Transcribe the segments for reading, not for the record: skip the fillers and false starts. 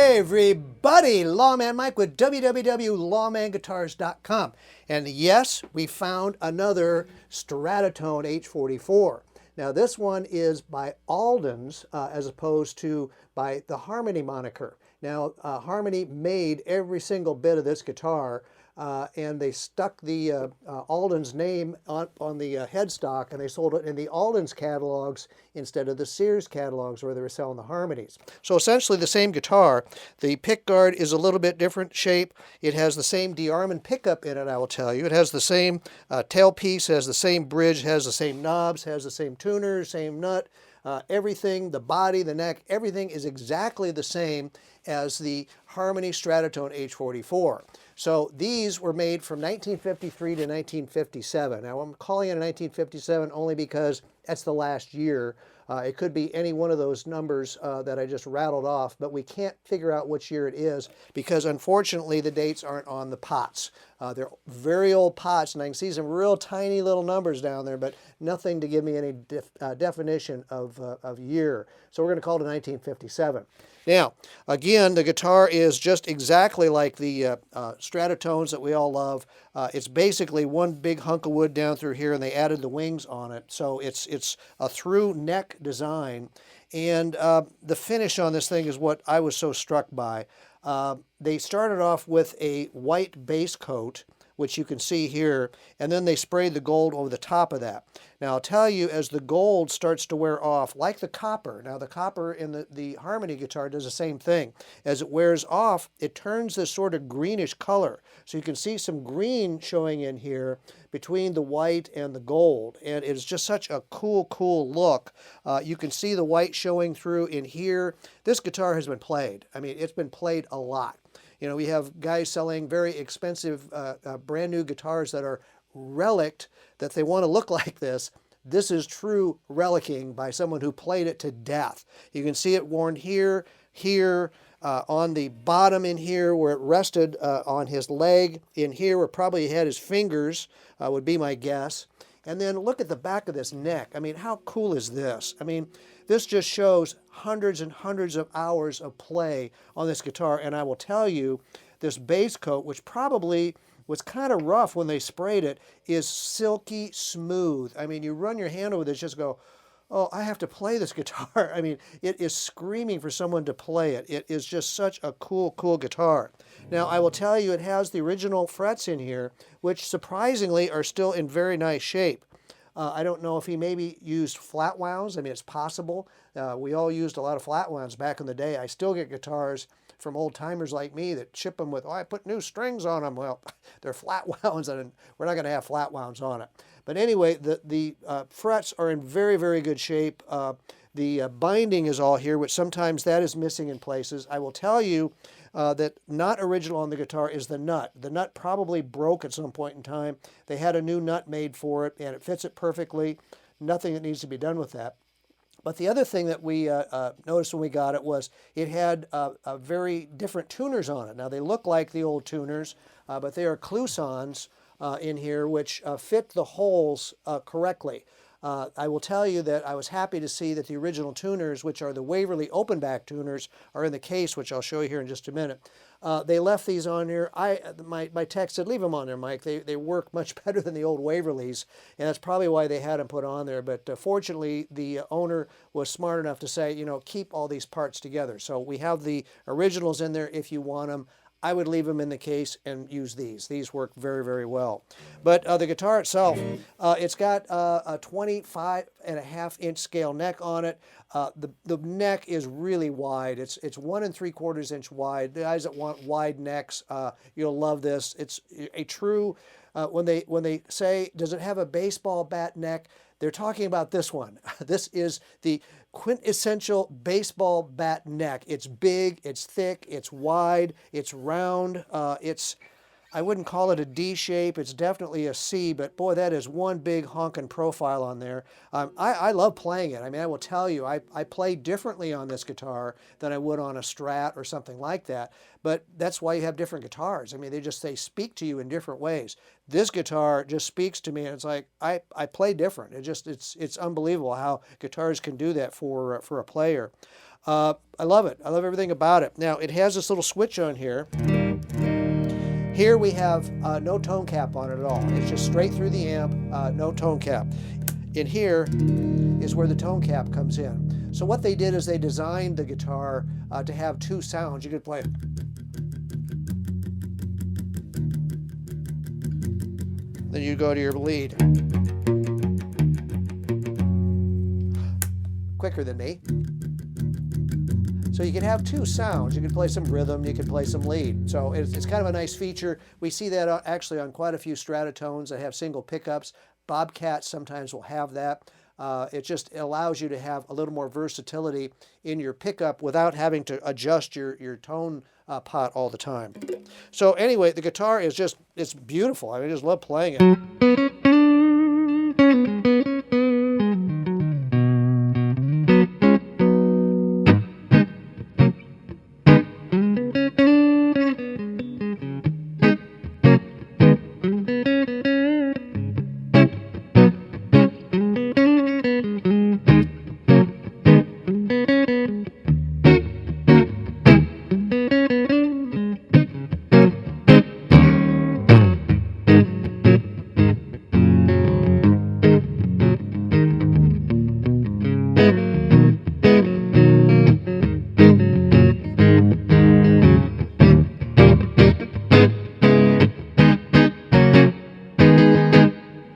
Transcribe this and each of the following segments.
Hey everybody, Lawman Mike with www.lawmanguitars.com. And yes, we found another Stratotone H44. Now this one is by Aldens as opposed to by the Harmony moniker. Now Harmony made every single bit of this guitar and they stuck the Aldens name on the headstock, and they sold it in the Aldens Catalogs instead of the Sears Catalogs where they were selling the Harmonies. So essentially the same guitar. The pickguard is a little bit different shape. It has the same de-arming pickup in it, I will tell you. It has the same tailpiece, has the same bridge, has the same knobs, has the same tuner, same nut. Everything, the body, the neck, everything is exactly the same as the Harmony Stratotone H44. So these were made from 1953 to 1957. Now I'm calling it a 1957 only because that's the last year. It could be any one of those numbers that I just rattled off, but we can't figure out which year it is because unfortunately the dates aren't on the pots. They're very old pots, and I can see some real tiny little numbers down there, but nothing to give me any definition of year. So we're going to call it a 1957. Now, again, the guitar is just exactly like the Stratotones that we all love. It's basically one big hunk of wood down through here, and they added the wings on it. So it's a through neck design, and the finish on this thing is what I was so struck by. They started off with a white base coat, which you can see here, and then they sprayed the gold over the top of that. Now I'll tell you, as the gold starts to wear off, like the copper, now the copper in the Harmony guitar does the same thing. As it wears off, it turns this sort of greenish color. So you can see some green showing in here between the white and the gold, and it's just such a cool look. You can see the white showing through in here. This guitar has been played. I mean, it's been played a lot. You know, we have guys selling very expensive brand new guitars that are relicked, that they want to look like this. This is true relicking by someone who played it to death. You can see it worn here, on the bottom in here where it rested on his leg, in here where probably he had his fingers, would be my guess. And then look at the back of this neck. I mean, how cool is this? I mean, this just shows hundreds and hundreds of hours of play on this guitar. And I will tell you, this base coat, which probably was kind of rough when they sprayed it, is silky smooth. I mean, you run your hand over this, just go, oh, I have to play this guitar. I mean, it is screaming for someone to play it. It is just such a cool guitar. Now, I will tell you, it has the original frets in here, which surprisingly are still in very nice shape. I don't know if he maybe used flat wounds. I mean, it's possible. We all used a lot of flat wounds back in the day. I still get guitars from old timers like me that ship them with, oh, I put new strings on them. Well, they're flat wounds, and we're not going to have flat wounds on it. But anyway, the frets are in very good shape. The binding is all here, which sometimes that is missing in places. I will tell you that not original on the guitar is the nut. The nut probably broke at some point in time. They had a new nut made for it, and it fits it perfectly. Nothing that needs to be done with that. But the other thing that we noticed when we got it was it had very different tuners on it. Now, they look like the old tuners, but they are Clousons in here, which fit the holes correctly. I will tell you that I was happy to see that the original tuners, which are the Waverly open back tuners, are in the case, which I'll show you here in just a minute. They left these on here. My text said, leave them on there, Mike. They work much better than the old Waverlys, and that's probably why they had them put on there. But fortunately, the owner was smart enough to say, you know, keep all these parts together. So we have the originals in there if you want them. I would leave them in the case and use these. These work very well. But the guitar itself, it's got a 25.5-inch scale neck on it. The neck is really wide. It's 1 3/4 inch wide. The guys that want wide necks, you'll love this. It's a true, when they say, does it have a baseball bat neck? They're talking about this one. This is the quintessential baseball bat neck. It's big, it's thick, it's wide, it's round. I wouldn't call it a D shape. It's definitely a C, but boy, that is one big honking profile on there. I love playing it. I mean, I will tell you, I play differently on this guitar than I would on a Strat or something like that. But that's why you have different guitars. I mean, they speak to you in different ways. This guitar just speaks to me, and it's like I play different. It's unbelievable how guitars can do that for a player. I love it. I love everything about it. Now, it has this little switch on here. Here we have no tone cap on it at all. It's just straight through the amp, no tone cap. In here is where the tone cap comes in. So what they did is they designed the guitar to have two sounds. You could play it. Then you go to your lead. Quicker than me. So you can have two sounds. You can play some rhythm, you can play some lead. So it's kind of a nice feature. We see that actually on quite a few Stratotones that have single pickups. Bobcats sometimes will have that. It just allows you to have a little more versatility in your pickup without having to adjust your tone pot all the time. So anyway, the guitar is it's beautiful. I just love playing it.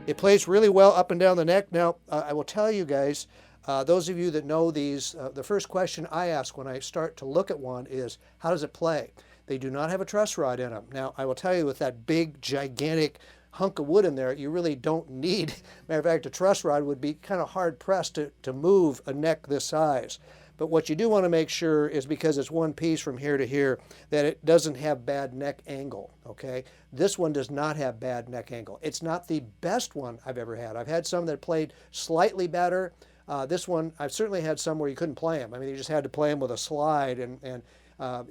It plays really well up and down the neck. Now, I will tell you guys, those of you that know these, the first question I ask when I start to look at one is, how does it play? They do not have a truss rod in them. Now, I will tell you, with that big, gigantic hunk of wood in there, you really don't need, matter of fact, a truss rod would be kind of hard pressed to move a neck this size. But what you do want to make sure is, because it's one piece from here to here, that it doesn't have bad neck angle, okay? This one does not have bad neck angle. It's not the best one I've ever had. I've had some that played slightly better. This one, I've certainly had some where you couldn't play them. I mean, you just had to play them with a slide, and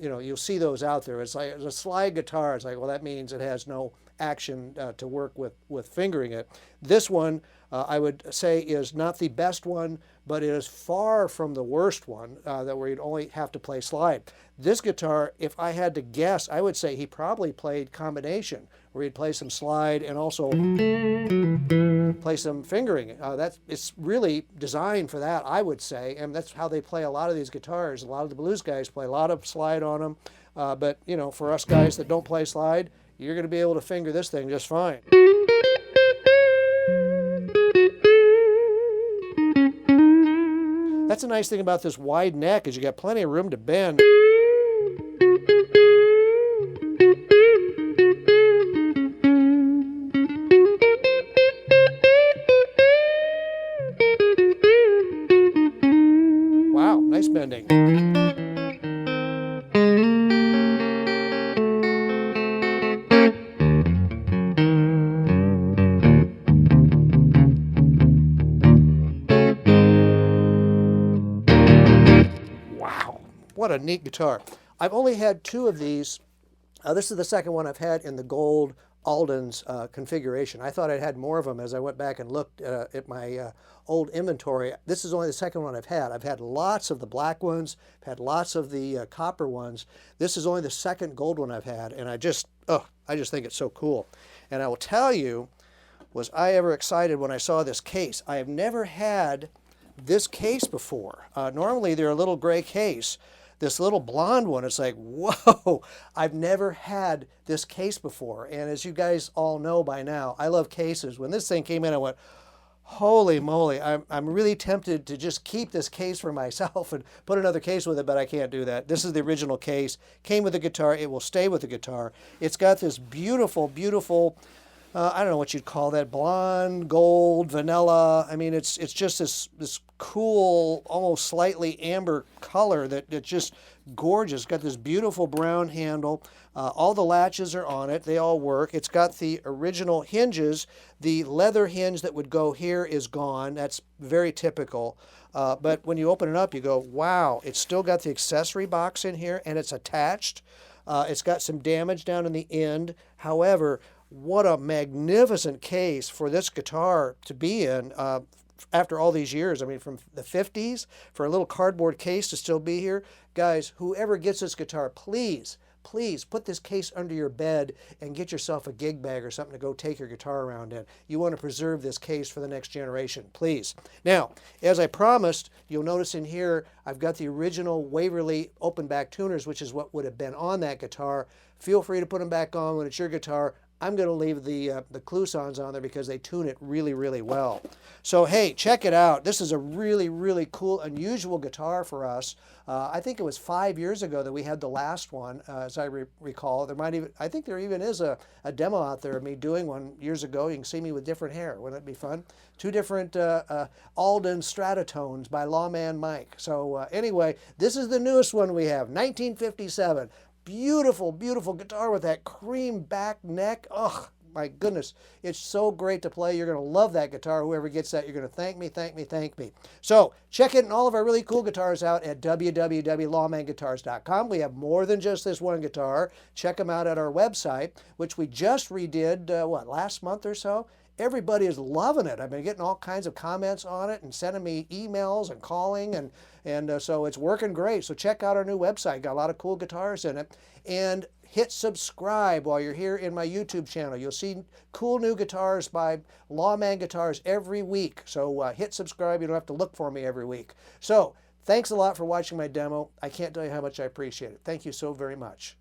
you know, you'll see those out there. It's like a slide guitar. It's like, well, that means it has no action to work with fingering it. This one, I would say, is not the best one, but it is far from the worst one, that where you'd only have to play slide. This guitar, if I had to guess, I would say he probably played combination, where he'd play some slide and also play some fingering. It's really designed for that, I would say, and that's how they play a lot of these guitars. A lot of the blues guys play a lot of slide on them, but you know, for us guys that don't play slide, you're going to be able to finger this thing just fine. That's a nice thing about this wide neck, is you got plenty of room to bend. Wow, nice bending. What a neat guitar. I've only had two of these. This is the second one I've had in the gold Aldens configuration. I thought I'd had more of them as I went back and looked at my old inventory. This is only the second one I've had. I've had lots of the black ones, I've had lots of the copper ones. This is only the second gold one I've had, and I just think it's so cool. And I will tell you, was I ever excited when I saw this case. I have never had this case before. Normally they're a little gray case. This little blonde one, it's like, whoa, I've never had this case before. And as you guys all know by now, I love cases. When this thing came in, I went, holy moly, I'm really tempted to just keep this case for myself and put another case with it, but I can't do that. This is the original case. Came with the guitar. It will stay with the guitar. It's got this beautiful, beautiful I don't know what you'd call that, blonde, gold, vanilla. I mean, it's just this cool, almost slightly amber color that's just gorgeous. It's got this beautiful brown handle. All the latches are on it. They all work. It's got the original hinges. The leather hinge that would go here is gone. That's very typical. But when you open it up, you go, wow, it's still got the accessory box in here, and it's attached. It's got some damage down in the end. However, what a magnificent case for this guitar to be in after all these years. I mean, from the 50s, for a little cardboard case to still be here. Guys, whoever gets this guitar, please put this case under your bed and get yourself a gig bag or something to go take your guitar around in. You want to preserve this case for the next generation, please. Now, as I promised, you'll notice in here, I've got the original Waverly open back tuners, which is what would have been on that guitar. Feel free to put them back on when it's your guitar. I'm going to leave the Clousons on there because they tune it really, really well. So, hey, check it out. This is a really, really cool, unusual guitar for us. I think it was 5 years ago that we had the last one, as I recall. I think there even is a demo out there of me doing one years ago. You can see me with different hair. Wouldn't it be fun? 2 different Aldens Stratotones by Lawman Mike. So, anyway, this is the newest one we have, 1957. Beautiful, beautiful guitar with that cream back neck. Oh, my goodness. It's so great to play. You're going to love that guitar. Whoever gets that, you're going to thank me, thank me, thank me. So check it and all of our really cool guitars out at www.lawmanguitars.com. We have more than just this one guitar. Check them out at our website, which we just redid, last month or so? Everybody is loving it. I've been getting all kinds of comments on it and sending me emails and calling, and so it's working great. So check out our new website. Got a lot of cool guitars in it. And hit subscribe while you're here in my YouTube channel. You'll see cool new guitars by Lawman Guitars every week. So hit subscribe. You don't have to look for me every week. So thanks a lot for watching my demo. I can't tell you how much I appreciate it. Thank you so very much.